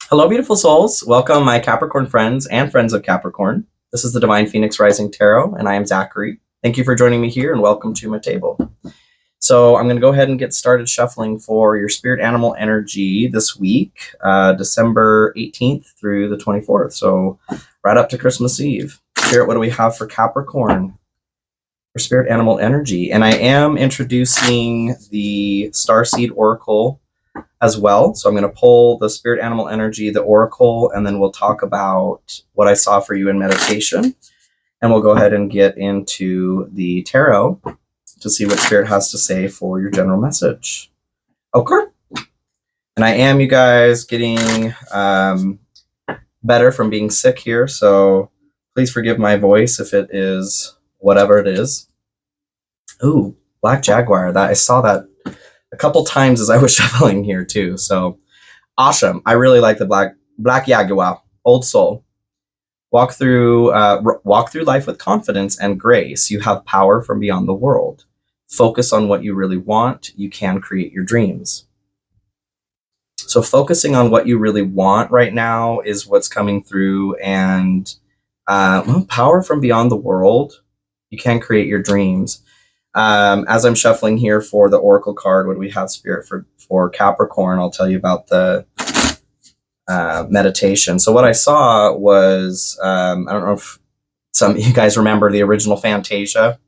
Hello, beautiful souls. Welcome, my Capricorn friends and friends of Capricorn. This is the Divine Phoenix Rising Tarot, and I am Zachary. Thank you for joining me here, and welcome to my table. So I'm going to go ahead and get started shuffling for your spirit animal energy this week, December 18th through the 24th. So right up to Christmas Eve. Spirit, what do we have for Capricorn for spirit animal energy? And I am introducing the Starseed Oracle as well. So I'm going to pull the spirit animal energy, the oracle, and then we'll talk about what I saw for you in meditation. And we'll go ahead and get into the tarot to see what spirit has to say for your general message. Okay. And I am, you guys, getting better from being sick here. So please forgive my voice if it is whatever it is. Ooh, Black Jaguar. That I saw that a couple times as I was shuffling here too. So awesome. I really like the Black Jaguar, old soul. Walk through life with confidence and grace. You have power from beyond the world. Focus on what you really want. You can create your dreams. So focusing on what you really want right now is what's coming through, and power from beyond the world. You can create your dreams. As I'm shuffling here for the Oracle card, what do we have, Spirit, for Capricorn? I'll tell you about the meditation. So what I saw was, I don't know if some of you guys remember the original Fantasia,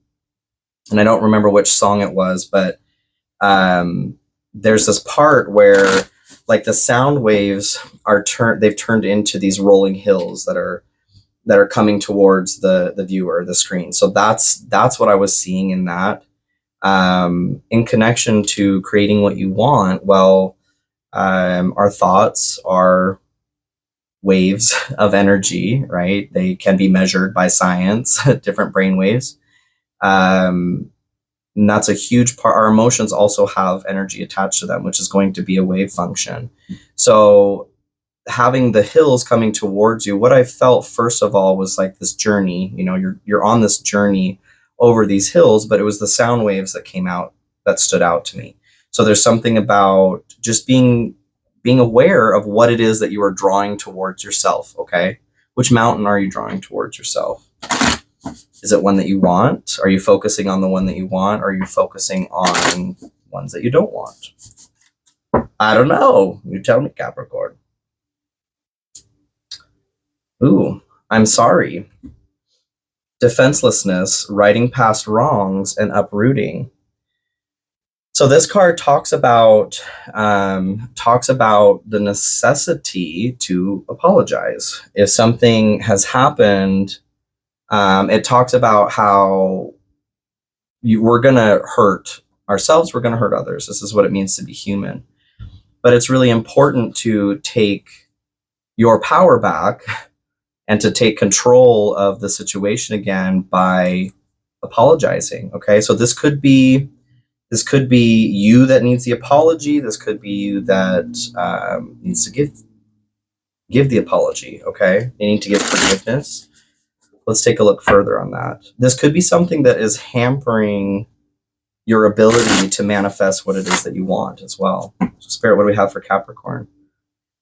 and I don't remember which song it was, but there's this part where like the sound waves they've turned into these rolling hills that are coming towards the viewer, the screen. So that's what I was seeing in that. In connection to creating what you want, well, our thoughts are waves of energy, right? They can be measured by science, different brain waves. And that's a huge part. Our emotions also have energy attached to them, which is going to be a wave function. So having the hills coming towards you, what I felt first of all was like this journey. You know, you're on this journey over these hills, but it was the sound waves that came out that stood out to me. So there's something about just being aware of what it is that you are drawing towards yourself. Okay, which mountain are you drawing towards yourself? Is it one that you want? Are you focusing on the one that you want? Or are you focusing on ones that you don't want? I don't know. You tell me, Capricorn. Ooh, I'm sorry. Defenselessness, righting past wrongs, and uprooting. So this card talks about the necessity to apologize. If something has happened, it talks about how we're going to hurt ourselves, we're going to hurt others. This is what it means to be human. But it's really important to take your power back and to take control of the situation again by apologizing. Okay, so this could be you that needs the apology. This could be you that needs to give the apology. Okay, you need to give forgiveness. Let's take a look further on that. This could be something that is hampering your ability to manifest what it is that you want as well. So Spirit, what do we have for Capricorn?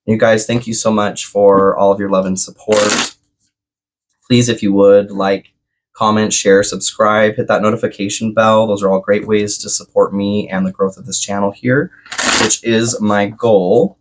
You guys, thank you so much for all of your love and support. Please, if you would, like, comment, share, subscribe, hit that notification bell. Those are all great ways to support me and the growth of this channel here, which is my goal.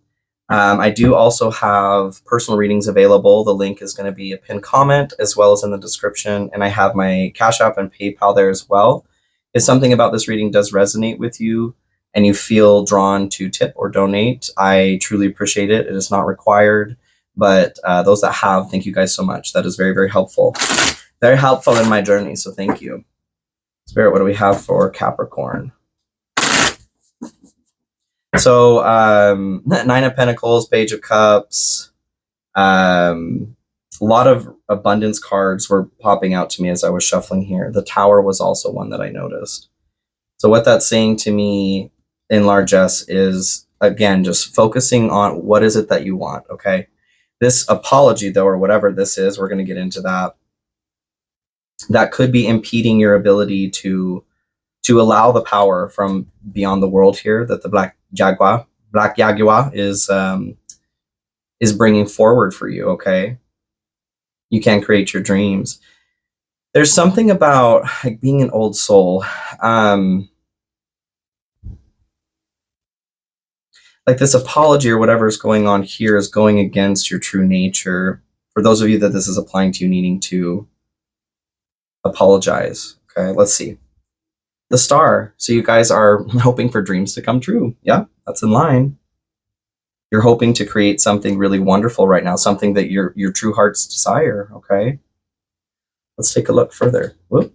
I do also have personal readings available. The link is going to be a pinned comment as well as in the description. And I have my Cash App and PayPal there as well. If something about this reading does resonate with you and you feel drawn to tip or donate, I truly appreciate it. It is not required, but those that have, thank you guys so much. That is very, very helpful. Very helpful in my journey, so thank you. Spirit, what do we have for Capricorn? So, Nine of Pentacles, Page of Cups. A lot of abundance cards were popping out to me as I was shuffling here. The Tower was also one that I noticed. So what that's saying to me in largesse is, again, just focusing on what is it that you want, okay? This apology, though, or whatever this is, we're going to get into that. That could be impeding your ability to allow the power from beyond the world here that the Black Jaguar is is bringing forward for you, okay? You can create your dreams. There's something about like being an old soul. Like this apology or whatever is going on here is going against your true nature. For those of you that this is applying to, you needing to apologize. Okay, let's see. The star. So you guys are hoping for dreams to come true. Yeah, that's in line. You're hoping to create something really wonderful right now, something that your true heart's desire. Okay. Let's take a look further. Whoop.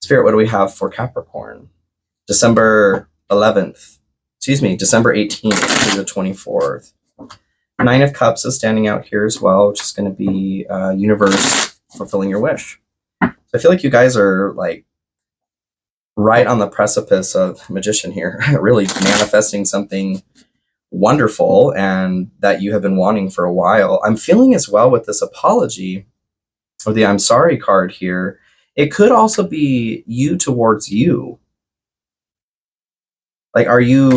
Spirit, what do we have for Capricorn? December 18th to the 24th. Nine of Cups is standing out here as well, which is going to be universe fulfilling your wish. So I feel like you guys are like right on the precipice of Magician here, really manifesting something wonderful and that you have been wanting for a while. I'm feeling as well with this apology or the I'm sorry card here. It could also be you towards you. Like, are you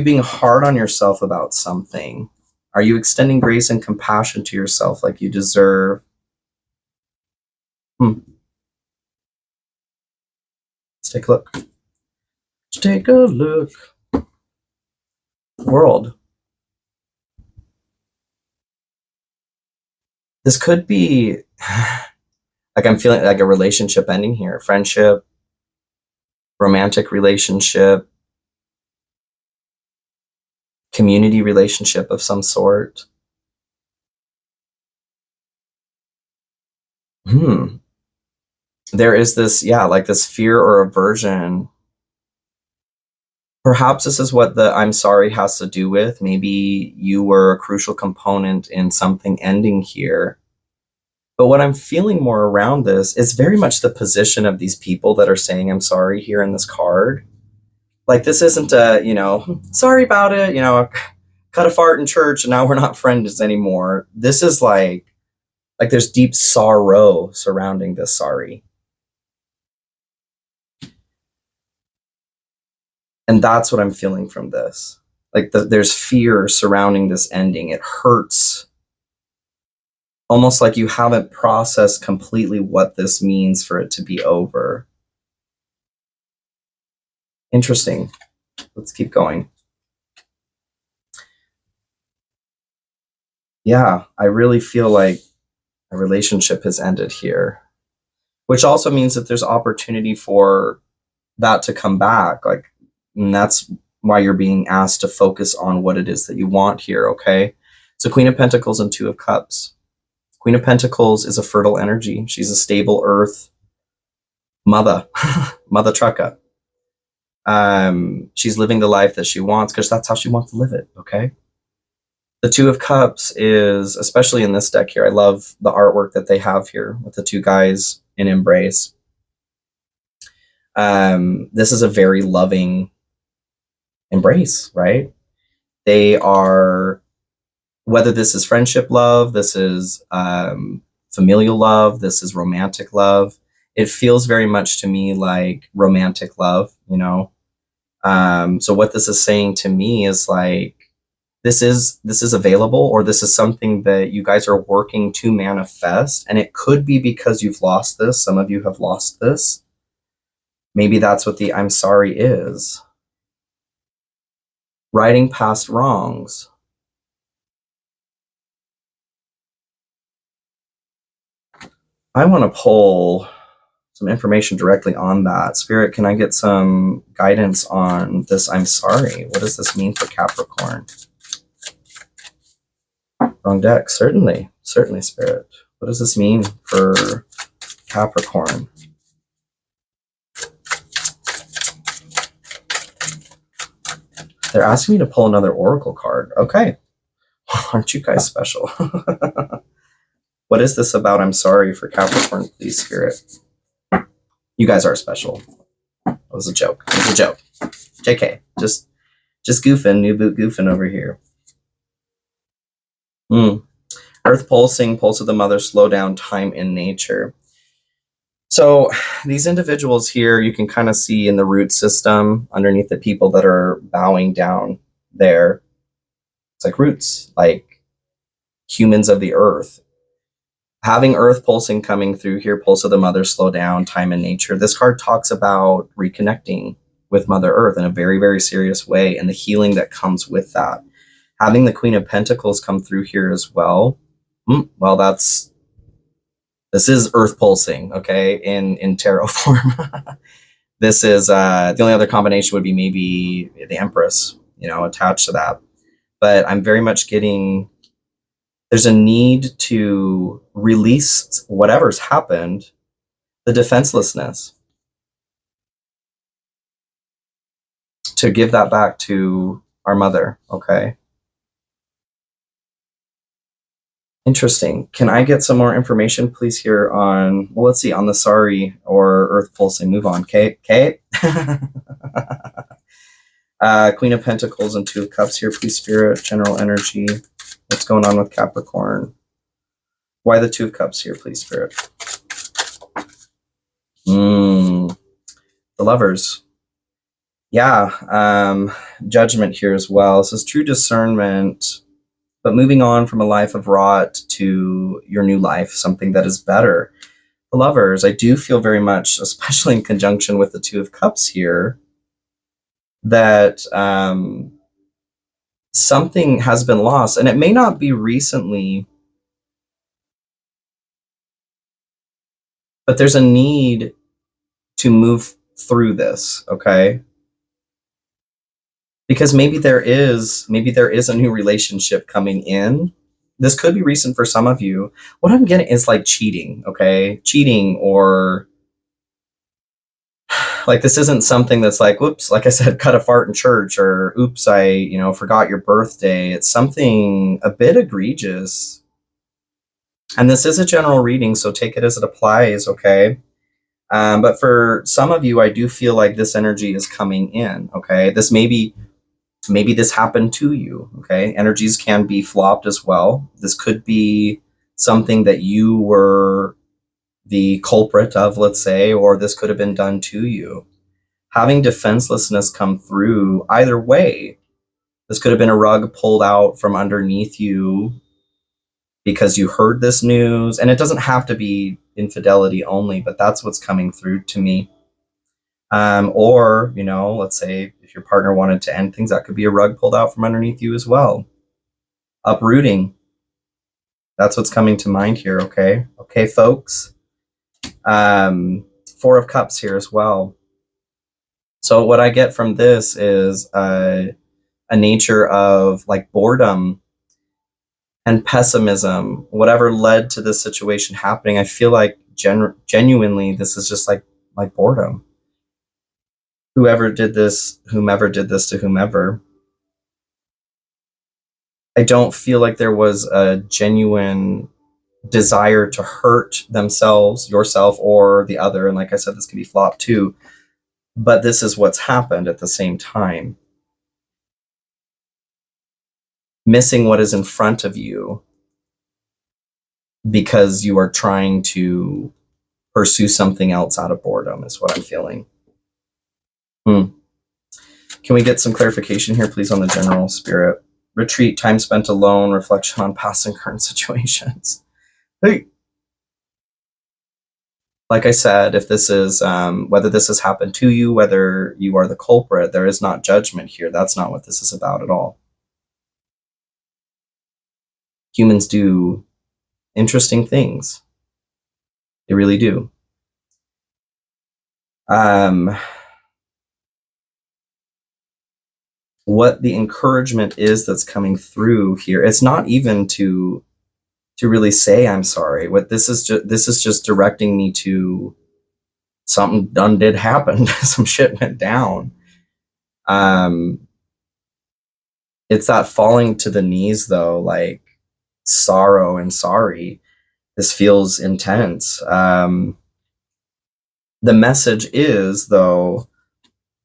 being hard on yourself about something? Are you extending grace and compassion to yourself like you deserve? Let's take a look. Let's take a look. World. This could be like I'm feeling like a relationship ending here. Friendship, romantic relationship, community relationship of some sort. There is this, like this fear or aversion. Perhaps this is what the I'm sorry has to do with. Maybe you were a crucial component in something ending here. But what I'm feeling more around this is very much the position of these people that are saying I'm sorry here in this card. Like this isn't a, sorry about it, cut a fart in church and now we're not friends anymore. This is like there's deep sorrow surrounding this sorry. And that's what I'm feeling from this. Like there's fear surrounding this ending. It hurts. Almost like you haven't processed completely what this means for it to be over. Interesting. Let's keep going. Yeah, I really feel like a relationship has ended here, which also means that there's opportunity for that to come back. And that's why you're being asked to focus on what it is that you want here, okay? So Queen of Pentacles and Two of Cups. Queen of Pentacles is a fertile energy. She's a stable earth mother, mother trucker. She's living the life that she wants because that's how she wants to live it, okay? The Two of Cups is, especially in this deck here, I love the artwork that they have here with the two guys in embrace. This is a very loving embrace, right? They are, whether this is friendship love, this is familial love, this is romantic love, it feels very much to me like romantic love, so what this is saying to me is like this is available, or this is something that you guys are working to manifest, and it could be because you've lost this. Some of you have lost this. Maybe that's what the I'm sorry is. Righting past wrongs. I want to pull some information directly on that. Spirit, can I get some guidance on this I'm sorry? What does this mean for Capricorn? Wrong deck. Certainly, Spirit. What does this mean for Capricorn? They're asking me to pull another oracle card. Okay. Aren't you guys special? What is this about I'm sorry for Capricorn, please, Spirit? You guys are special. It was a joke. It was a joke. JK. Just goofing. New boot goofing over here. Earth pulsing, pulse of the mother, slow down time in nature. So these individuals here, you can kind of see in the root system underneath the people that are bowing down there. It's like roots, like humans of the earth. Having earth pulsing coming through here, pulse of the mother, slow down, time and nature. This card talks about reconnecting with Mother Earth in a very, very serious way and the healing that comes with that. Having the Queen of Pentacles come through here as well. Well, this is earth pulsing, okay, in tarot form. This is the only other combination would be maybe the Empress, attached to that. But I'm very much getting there's a need to release whatever's happened, the defenselessness, to give that back to our mother, okay? Interesting. Can I get some more information, please, here on, well, let's see, on the sorry or earth pulsing? Move on, Kate. Queen of Pentacles and Two of Cups here, please, Spirit, general energy. What's going on with Capricorn? Why the Two of Cups here, please, Spirit? The Lovers. Yeah, Judgment here as well. This is true discernment, but moving on from a life of rot to your new life, something that is better. The Lovers, I do feel very much, especially in conjunction with the Two of Cups here, that something has been lost, and it may not be recently, but there's a need to move through this, okay? Because maybe there is a new relationship coming in. This could be recent for some of you. What I'm getting is like cheating, okay? Cheating, or like this isn't something that's like, whoops, like I said, cut a fart in church, or oops, I, forgot your birthday. It's something a bit egregious. And this is a general reading, so take it as it applies, okay? But for some of you, I do feel like this energy is coming in, okay? This maybe this happened to you, okay? Energies can be flopped as well. This could be something that you were the culprit of, let's say, or this could have been done to you. Having defenselessness come through, either way, this could have been a rug pulled out from underneath you because you heard this news. And it doesn't have to be infidelity only, but that's what's coming through to me. Or, let's say if your partner wanted to end things, that could be a rug pulled out from underneath you as well. Uprooting. That's what's coming to mind here, okay? Okay, folks. Four of Cups here as well. So what I get from this is a nature of like boredom and pessimism. Whatever led to this situation happening, I feel like genuinely this is just like boredom. Whomever did this to whomever. I don't feel like there was a genuine desire to hurt themselves, yourself, or the other. And like I said, this can be flopped too. But this is what's happened at the same time. Missing what is in front of you because you are trying to pursue something else out of boredom is what I'm feeling. Can we get some clarification here, please, on the general, Spirit? Retreat, time spent alone, reflection on past and current situations. Hey. Like I said, if this is, whether this has happened to you, whether you are the culprit, there is not judgment here. That's not what this is about at all. Humans do interesting things. They really do. What the encouragement is that's coming through here, it's not even to really say I'm sorry. What this is just directing me to something done did happen. Some shit went down. It's that falling to the knees though, like sorrow and sorry. This feels intense. The message is though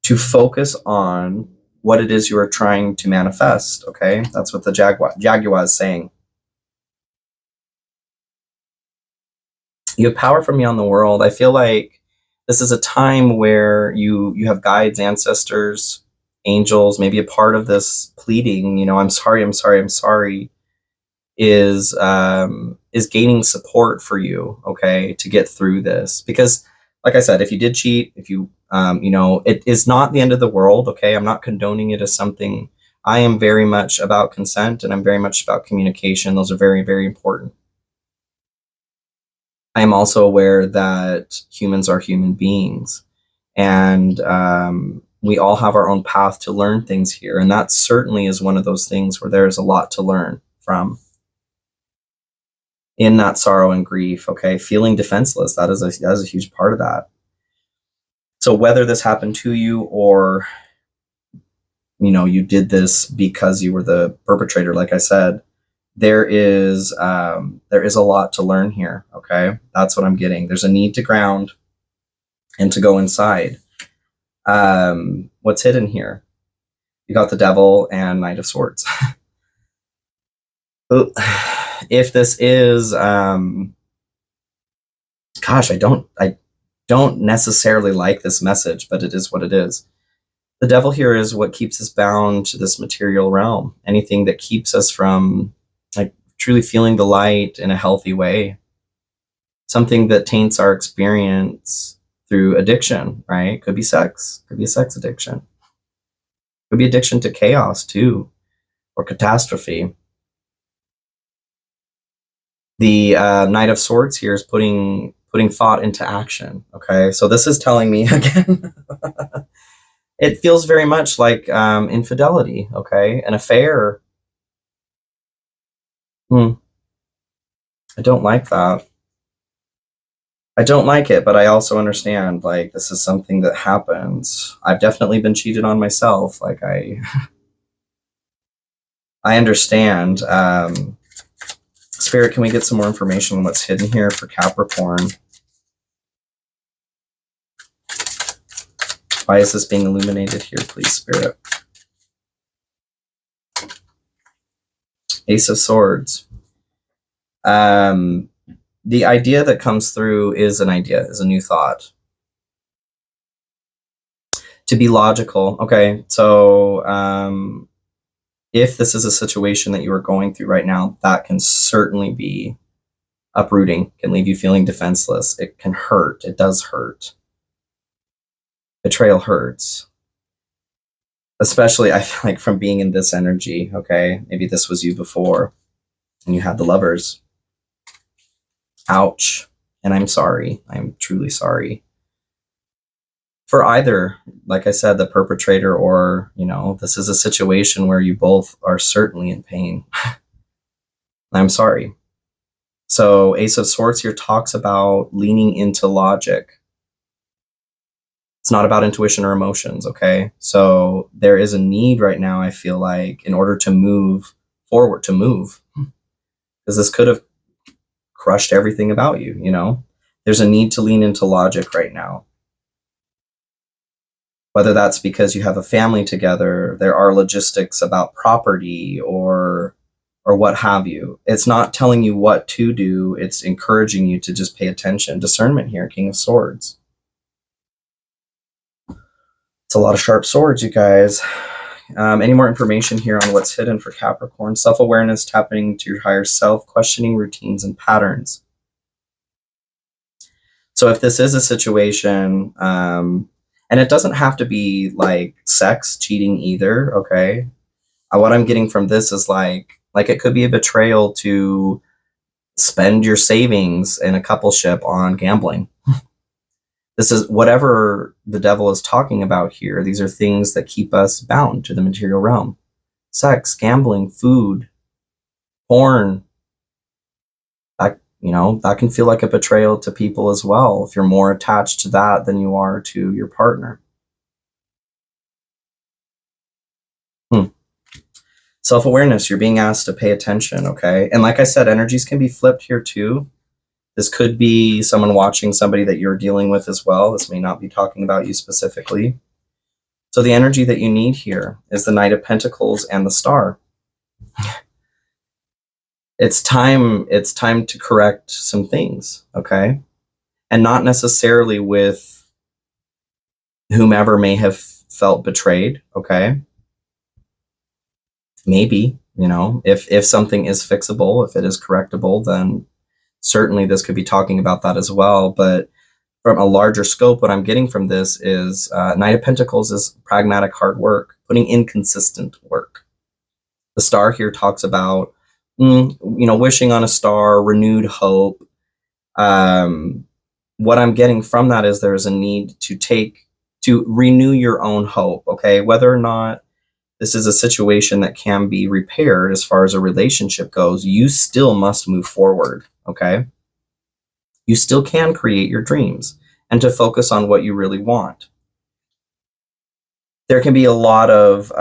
to focus on what it is you are trying to manifest. Okay, that's what the Jaguar is saying. You have power from beyond the world. I feel like this is a time where you have guides, ancestors, angels, maybe a part of this pleading, you know, I'm sorry, I'm sorry, I'm sorry, is gaining support for you, okay, to get through this. Because like I said, if you did cheat, if you you know, it is not the end of the world, okay? I'm not condoning it as something. I am very much about consent, and I'm very much about communication. Those are very, very important. I am also aware that humans are human beings, and we all have our own path to learn things here, and that certainly is one of those things where there's a lot to learn from in that sorrow and grief. Okay, feeling defenseless, that is a huge part of that. So whether this happened to you, or you know, you did this because you were the perpetrator, like I said, there is a lot to learn here. Okay, that's what I'm getting. There's a need to ground and to go inside. What's hidden here? You got the Devil and Knight of Swords. If this is gosh, I don't necessarily like this message, but it is what it is. The Devil here is what keeps us bound to this material realm. Anything that keeps us from like truly feeling the light in a healthy way. Something that taints our experience through addiction, right? Could be sex, could be a sex addiction. Could be addiction to chaos too, or catastrophe. The Knight of Swords here is putting thought into action. Okay, so this is telling me again, it feels very much like infidelity. Okay, an affair. I don't like that. I don't like it, but I also understand, like, this is something that happens. I've definitely been cheated on myself. Like, I understand. Spirit, can we get some more information on what's hidden here for Capricorn? Why is this being illuminated here, please, Spirit? Ace of Swords. The idea that comes through is an idea, is a new thought. To be logical. Okay, so if this is a situation that you are going through right now, that can certainly be uprooting, can leave you feeling defenseless. It can hurt. It does hurt. Betrayal hurts. Especially, I feel like, from being in this energy, okay? Maybe this was you before, and you had the Lovers. Ouch. And I'm sorry. I'm truly sorry. For either, like I said, the perpetrator, or, you know, this is a situation where you both are certainly in pain. I'm sorry. So Ace of Swords here talks about leaning into logic. It's not about intuition or emotions, okay? So there is a need right now, I feel like, in order to move forward, because this could have crushed everything about you, you know? There's a need to lean into logic right now. Whether that's because you have a family together, there are logistics about property, or what have you. It's not telling you what to do, it's encouraging you to just pay attention. Discernment here, King of Swords. It's a lot of sharp swords, you guys. Any more information here on what's hidden for Capricorn? Self-awareness, tapping into your higher self, questioning routines and patterns. So if this is a situation, and it doesn't have to be like sex, cheating either, okay? What I'm getting from this is like it could be a betrayal to spend your savings in a coupleship on gambling. This is whatever the Devil is talking about here. These are things that keep us bound to the material realm. Sex, gambling, food, porn. That, you know, that can feel like a betrayal to people as well, if you're more attached to that than you are to your partner. Self-awareness, you're being asked to pay attention, okay? And like I said, energies can be flipped here too. This could be someone watching somebody that you're dealing with as well. This may not be talking about you specifically. So the energy that you need here is the Knight of Pentacles and the Star. It's time to correct some things, okay? And not necessarily with whomever may have felt betrayed, okay? Maybe, you know, if something is fixable, if it is correctable, then certainly this could be talking about that as well. But from a larger scope, what I'm getting from this is Knight of Pentacles is pragmatic hard work, putting in consistent work. The star here talks about, you know, wishing on a star, renewed hope. What I'm getting from that is there's a need to renew your own hope, okay? Whether or not this is a situation that can be repaired as far as a relationship goes, you still must move forward, okay? You still can create your dreams and to focus on what you really want. There can be a lot of,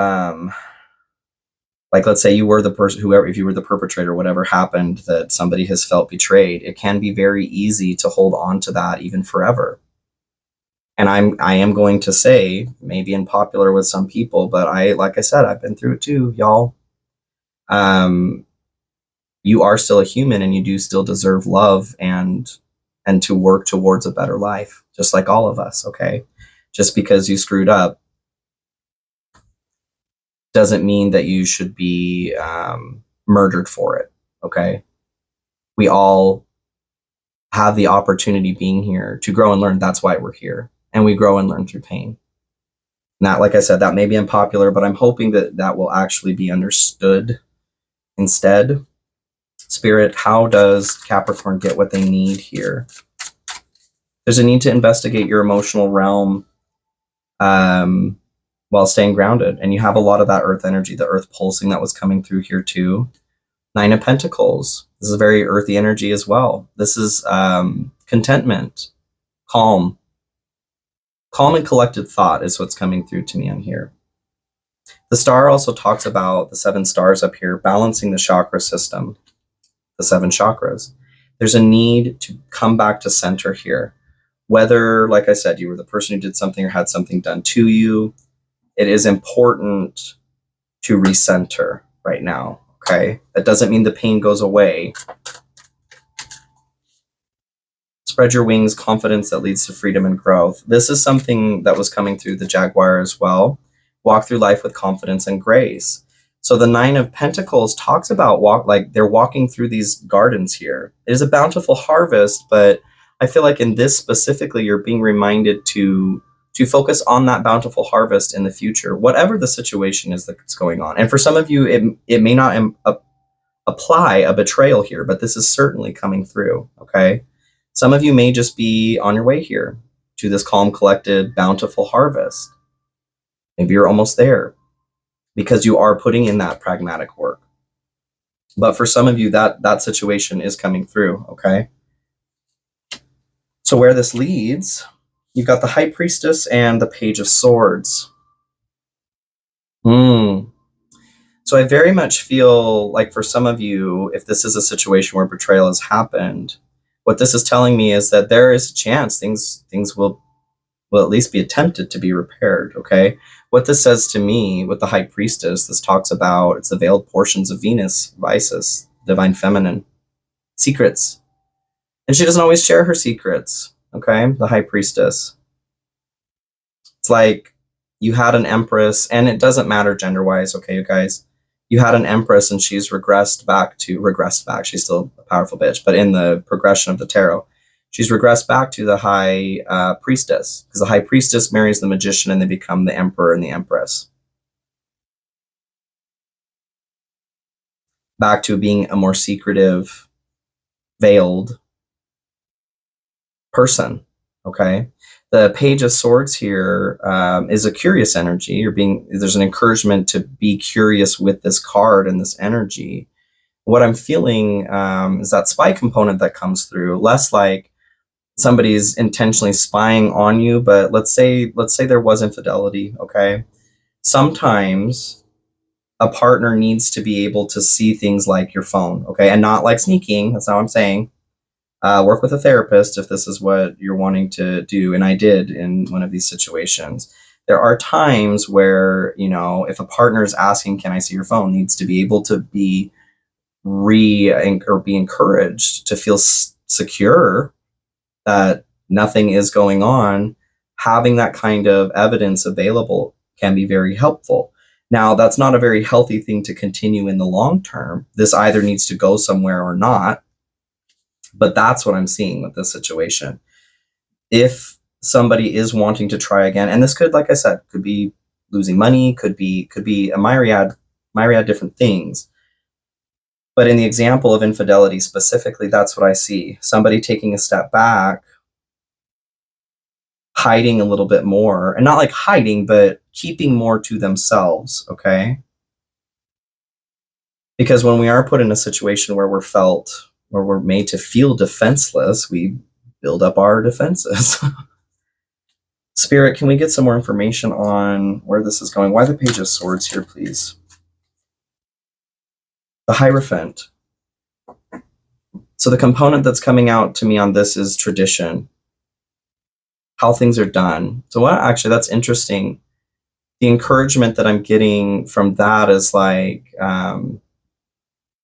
like, let's say you were the person, whoever, if you were the perpetrator, whatever happened, that somebody has felt betrayed, it can be very easy to hold on to that even forever. And I am going to say, maybe unpopular with some people, but like I said, I've been through it too, y'all. You are still a human and you do still deserve love and to work towards a better life, just like all of us, okay? Just because you screwed up doesn't mean that you should be murdered for it, okay? We all have the opportunity being here to grow and learn. That's why we're here. And we grow and learn through pain. Now, like I said, that may be unpopular, but I'm hoping that that will actually be understood instead. Spirit, how does Capricorn get what they need here? There's a need to investigate your emotional realm while staying grounded. And you have a lot of that earth energy, the earth pulsing that was coming through here too. Nine of Pentacles. This is a very earthy energy as well. This is contentment, calm. Calm and collected thought is what's coming through to me on here. The star also talks about the 7 stars up here, balancing the chakra system, the 7 chakras. There's a need to come back to center here. Whether, like I said, you were the person who did something or had something done to you, it is important to recenter right now, okay? That doesn't mean the pain goes away. Spread your wings, confidence that leads to freedom and growth. This is something that was coming through the Jaguar as well. Walk through life with confidence and grace. So the 9 of Pentacles talks about like they're walking through these gardens here. It is a bountiful harvest, but I feel like in this specifically, you're being reminded to focus on that bountiful harvest in the future, whatever the situation is that's going on. And for some of you, it may not apply a betrayal here, but this is certainly coming through, okay? Some of you may just be on your way here to this calm, collected, bountiful harvest. Maybe you're almost there because you are putting in that pragmatic work. But for some of you, that situation is coming through, okay? So where this leads, you've got the High Priestess and the Page of Swords. So I very much feel like for some of you, if this is a situation where betrayal has happened, what this is telling me is that there is a chance things will at least be attempted to be repaired, okay? What this says to me with the High Priestess, this talks about, it's the veiled portions of Venus, Isis, divine feminine, secrets. And she doesn't always share her secrets, okay? The High Priestess. It's like you had an Empress, and it doesn't matter gender-wise, okay, you guys? You had an Empress and she's regressed back. She's still a powerful bitch, but in the progression of the tarot, she's regressed back to the High Priestess, because the High Priestess marries the Magician and they become the Emperor and the Empress. Back to being a more secretive, veiled person, okay? The Page of Swords here is a curious energy. There's an encouragement to be curious with this card and this energy. What I'm feeling is that spy component that comes through, less like somebody's intentionally spying on you, but let's say there was infidelity, okay? Sometimes a partner needs to be able to see things like your phone, okay? And not like sneaking, that's not what I'm saying. Work with a therapist if this is what you're wanting to do, and I did in one of these situations. There are times where, you know, if a partner is asking, can I see your phone, needs to be able to be be encouraged to feel secure that nothing is going on. Having that kind of evidence available can be very helpful. Now, that's not a very healthy thing to continue in the long term. This either needs to go somewhere or not, but that's what I'm seeing with this situation. If somebody is wanting to try again, and this could, like I said, could be losing money, could be a myriad different things. But in the example of infidelity specifically, that's what I see. Somebody taking a step back, hiding a little bit more, and not like hiding, but keeping more to themselves, okay? Because when we are put in a situation where we're made to feel defenseless, we build up our defenses. Spirit, can we get some more information on where this is going? Why the Page of Swords here, please? The Hierophant. So the component that's coming out to me on this is tradition, how things are done. So what, actually, that's interesting. The encouragement that I'm getting from that is like,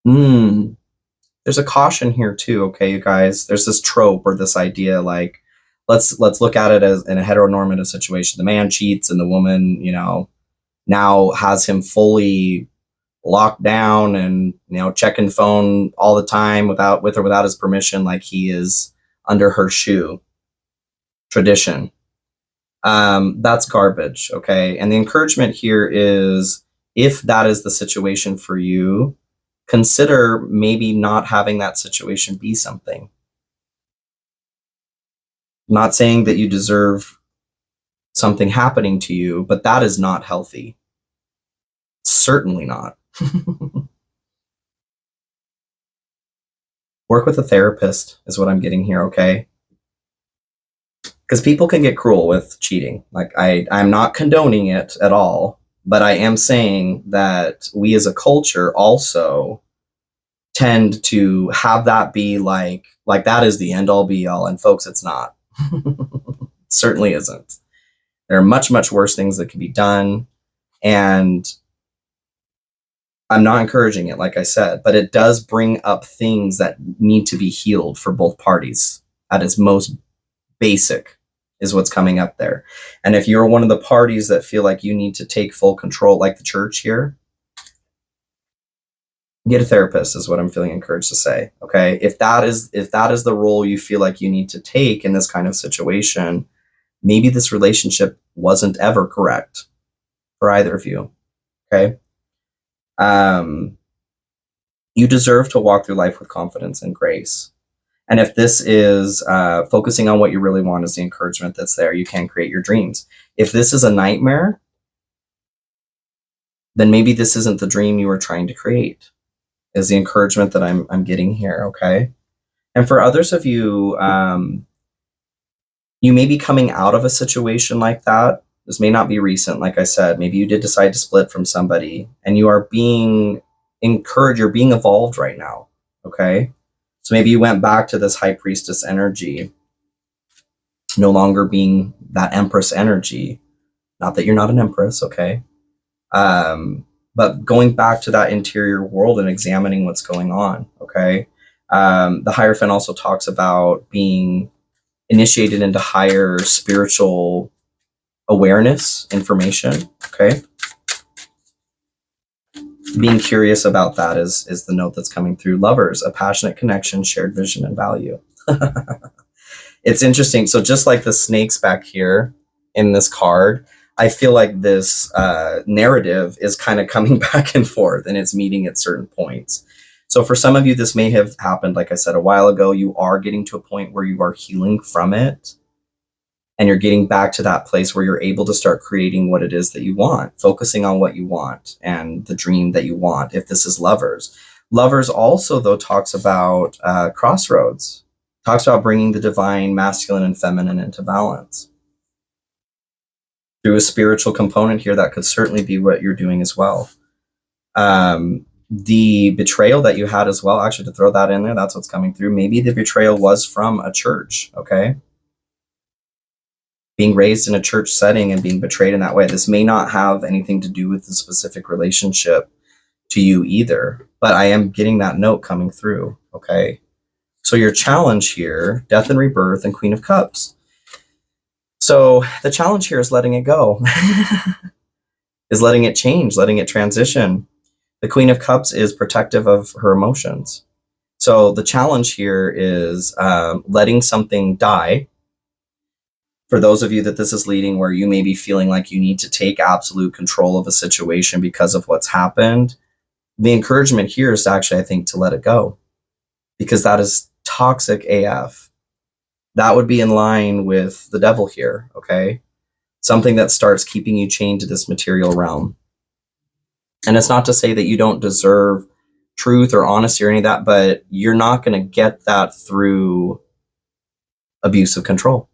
there's a caution here too, okay, you guys? There's this trope or this idea, like, let's look at it as in a heteronormative situation. The man cheats and the woman, now has him fully locked down and, checking phone all the time with or without his permission, like he is under her shoe. Tradition. That's garbage, okay? And the encouragement here is, if that is the situation for you, consider maybe not having that situation be something. I'm not saying that you deserve something happening to you, but that is not healthy. Certainly not. Work with a therapist is what I'm getting here, okay? Because people can get cruel with cheating. Like, I'm not condoning it at all, but I am saying that we as a culture also tend to have that be like that is the end all be all, and folks, it's not. Certainly isn't. There are much, much worse things that can be done, and I'm not encouraging it, like I said, but it does bring up things that need to be healed for both parties at its most basic is what's coming up there. And if you're one of the parties that feel like you need to take full control, like the church here, get a therapist is what I'm feeling encouraged to say. Okay. If that is the role you feel like you need to take in this kind of situation, maybe this relationship wasn't ever correct for either of you. Okay. You deserve to walk through life with confidence and grace. And if this is focusing on what you really want is the encouragement that's there, you can create your dreams. If this is a nightmare, then maybe this isn't the dream you were trying to create, is the encouragement that I'm getting here, okay? And for others of you, you may be coming out of a situation like that. This may not be recent, like I said. Maybe you did decide to split from somebody, and you are being encouraged, you're being evolved right now, okay? So maybe you went back to this high priestess energy, no longer being that empress energy. Not that you're not an empress, okay? But going back to that interior world and examining what's going on, okay? The Hierophant also talks about being initiated into higher spiritual awareness, information, okay? Being curious about that is the note that's coming through. Lovers, a passionate connection, shared vision, and value. It's interesting. So just like the snakes back here in this card, I feel like this narrative is kind of coming back and forth, and it's meeting at certain points. So for some of you, this may have happened, like I said, a while ago. You are getting to a point where you are healing from it, and you're getting back to that place where you're able to start creating what it is that you want, focusing on what you want and the dream that you want. If this is lovers. Lovers also, though, talks about crossroads, talks about bringing the divine masculine and feminine into balance. Through a spiritual component here, that could certainly be what you're doing as well. The betrayal that you had as well, actually, to throw that in there, that's what's coming through. Maybe the betrayal was from a church, okay? Being raised in a church setting and being betrayed in that way. This may not have anything to do with the specific relationship to you either, but I am getting that note coming through, okay? So your challenge here, Death and Rebirth and Queen of Cups. So the challenge here is letting it go. is letting it change, letting it transition. The Queen of Cups is protective of her emotions. So the challenge here is letting something die. For those of you that this is leading, where you may be feeling like you need to take absolute control of a situation because of what's happened, the encouragement here is actually, I think, to let it go, because that is toxic AF. That would be in line with the devil here, okay? Something that starts keeping you chained to this material realm. And it's not to say that you don't deserve truth or honesty or any of that, but you're not going to get that through abuse of control.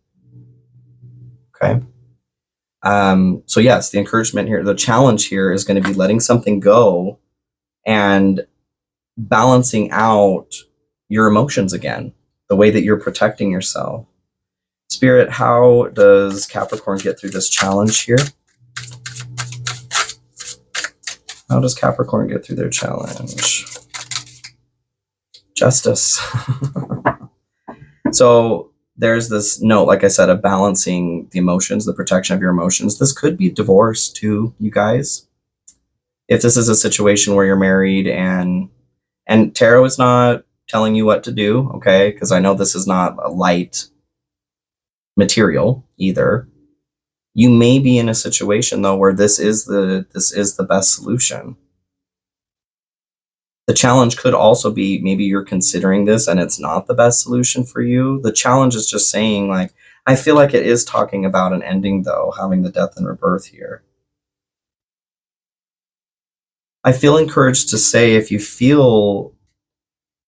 Okay. So yes, the encouragement here, the challenge here is going to be letting something go and balancing out your emotions again, the way that you're protecting yourself. Spirit, how does Capricorn get through this challenge here? How does Capricorn get through their challenge? Justice. So there's this note, like I said, of balancing the emotions, the protection of your emotions. This could be divorce too, you guys. If this is a situation where you're married and tarot is not telling you what to do, okay? Because I know this is not a light material either. You may be in a situation though where this is the best solution. The challenge could also be maybe you're considering this and it's not the best solution for you. The challenge is just saying, like, I feel like it is talking about an ending though, having the death and rebirth here. I feel encouraged to say, if you feel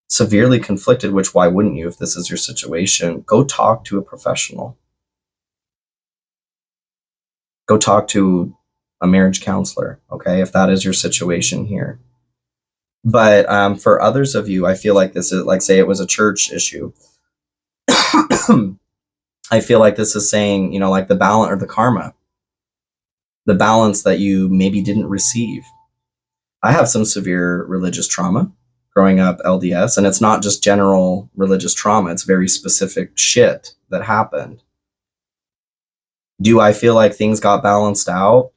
severely conflicted, which why wouldn't you if this is your situation, go talk to a professional. Go talk to a marriage counselor, okay, if that is your situation here. But for others of you, I feel like this is, like, say it was a church issue. I feel like this is saying, you know, like the balance or the karma, the balance that you maybe didn't receive. I have some severe religious trauma growing up LDS, and it's not just general religious trauma. It's very specific shit that happened. Do I feel like things got balanced out?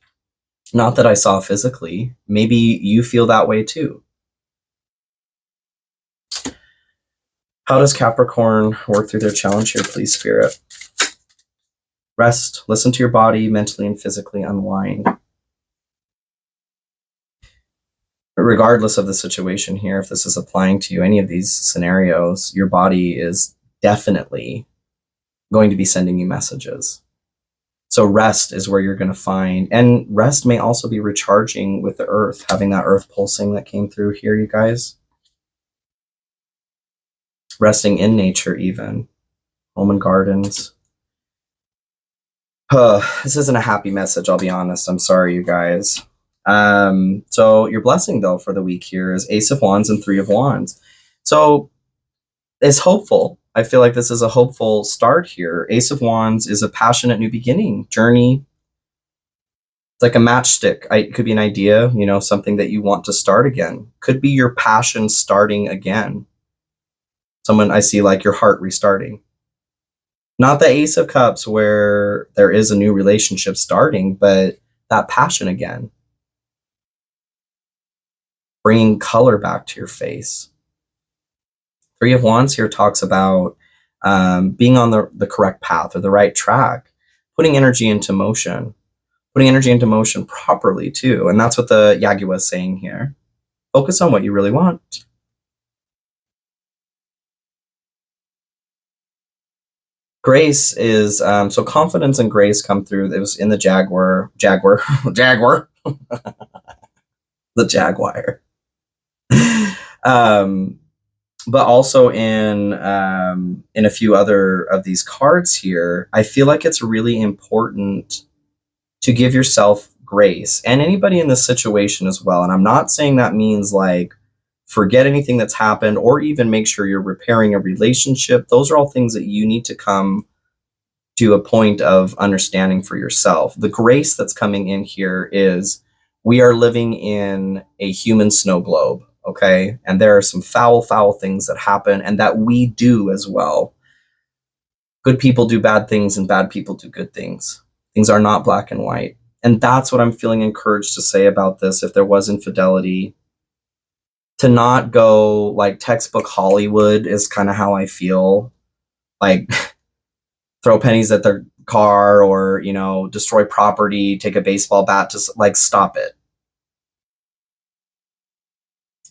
Not that I saw physically. Maybe you feel that way too. How does Capricorn work through their challenge here, please, Spirit? Rest, listen to your body, mentally and physically unwind. Regardless of the situation here, if this is applying to you, any of these scenarios, your body is definitely going to be sending you messages. So rest is where you're going to find, and rest may also be recharging with the earth, having that earth pulsing that came through here, you guys. Resting in nature even. Home and gardens. This isn't a happy message, I'll be honest. I'm sorry, you guys. So your blessing though for the week here is Ace of Wands and Three of Wands. So it's hopeful. I feel like this is a hopeful start here. Ace of Wands is a passionate new beginning, journey. It's like a matchstick. It could be an idea, you know, something that you want to start again. Could be your passion starting again. Someone, I see like your heart restarting. Not the Ace of Cups where there is a new relationship starting, but that passion again. Bringing color back to your face. Three of Wands here talks about being on the correct path or the right track, putting energy into motion properly too. And that's what the Yagua is saying here. Focus on what you really want. Grace is, so confidence and grace come through. It was in the Jaguar, the Jaguar. But also in a few other of these cards here, I feel like it's really important to give yourself grace, and anybody in this situation as well. And I'm not saying that means like forget anything that's happened or even make sure you're repairing a relationship. Those are all things that you need to come to a point of understanding for yourself. The grace that's coming in here is we are living in a human snow globe. Okay. And there are some foul things that happen and that we do as well. Good people do bad things and bad people do good things. Things are not black and white. And that's what I'm feeling encouraged to say about this. If there was infidelity, to not go like textbook Hollywood is kind of how I feel. Like throw pennies at their car, or, you know, destroy property, take a baseball bat to, like, stop it.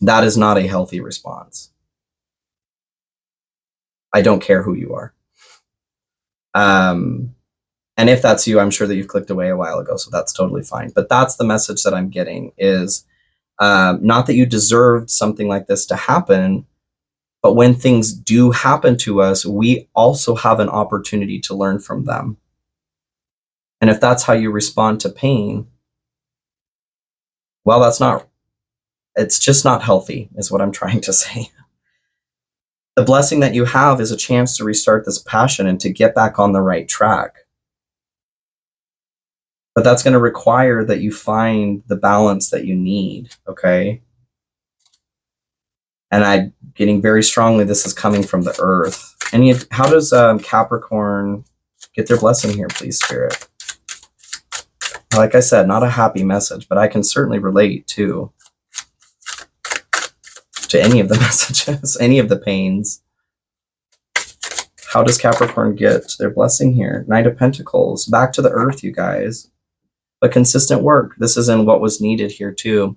That is not a healthy response. I don't care who you are. And if that's you, I'm sure that you've clicked away a while ago, so that's totally fine. But that's the message that I'm getting is not that you deserved something like this to happen, but when things do happen to us, we also have an opportunity to learn from them. And if that's how you respond to pain, well, it's just not healthy, is what I'm trying to say. The blessing that you have is a chance to restart this passion and to get back on the right track. But that's going to require that you find the balance that you need, okay? And I'm getting very strongly this is coming from the earth. How does Capricorn get their blessing here, please, Spirit? Like I said, not a happy message, but I can certainly relate to any of the messages, any of the pains. How does Capricorn get their blessing here? Knight of Pentacles, back to the earth, you guys. But consistent work. This is in what was needed here too.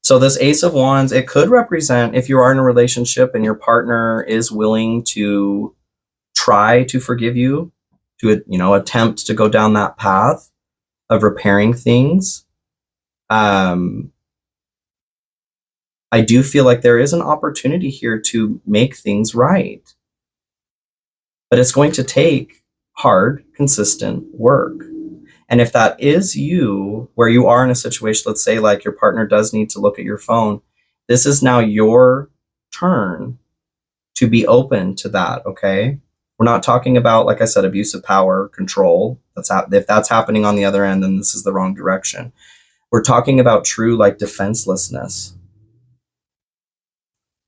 So this Ace of Wands, it could represent if you are in a relationship and your partner is willing to try to forgive you, to, you know, attempt to go down that path of repairing things. I do feel like there is an opportunity here to make things right. But it's going to take hard, consistent work. And if that is you, where you are in a situation, let's say like your partner does need to look at your phone, this is now your turn to be open to that, okay? We're not talking about, like I said, abuse of power, control. If that's happening on the other end, then this is the wrong direction. We're talking about true, like, defenselessness.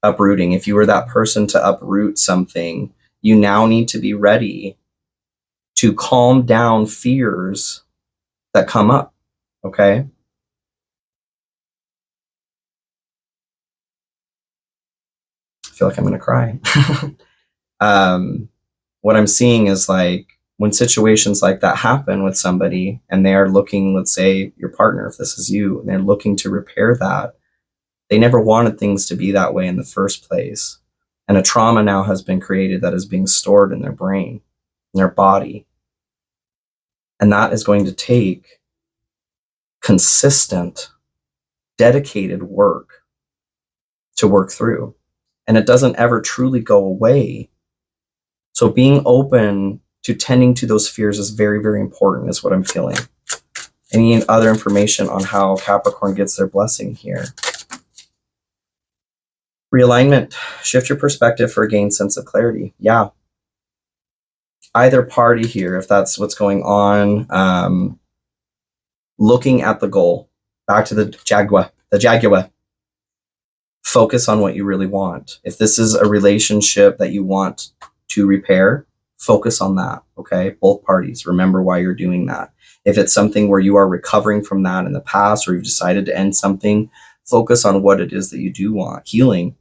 Uprooting. If you were that person to uproot something, you now need to be ready to calm down fears that come up, okay? I feel like I'm gonna cry. What I'm seeing is, like, when situations like that happen with somebody and they are looking, let's say your partner, if this is you, and they're looking to repair that, they never wanted things to be that way in the first place. And a trauma now has been created that is being stored in their brain, in their body. And that is going to take consistent, dedicated work to work through. And it doesn't ever truly go away. So being open to tending to those fears is very, very important, is what I'm feeling. Any other information on how Capricorn gets their blessing here? Realignment. Shift your perspective for a gained sense of clarity. Yeah. Either party here, if that's what's going on, looking at the goal. Back to the Jaguar. Focus on what you really want. If this is a relationship that you want to repair, focus on that, okay? Both parties, remember why you're doing that. If it's something where you are recovering from that in the past, or you've decided to end something, focus on what it is that you do want. Healing.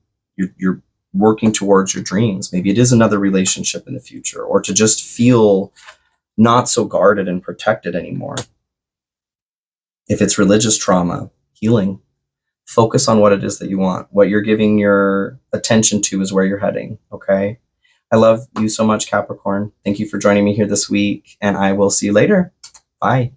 You're working towards your dreams. Maybe it is another relationship in the future, or to just feel not so guarded and protected anymore. If it's religious trauma, healing. Focus on what it is that you want. What you're giving your attention to is where you're heading, okay? I love you so much, Capricorn. Thank you for joining me here this week, and I will see you later. Bye.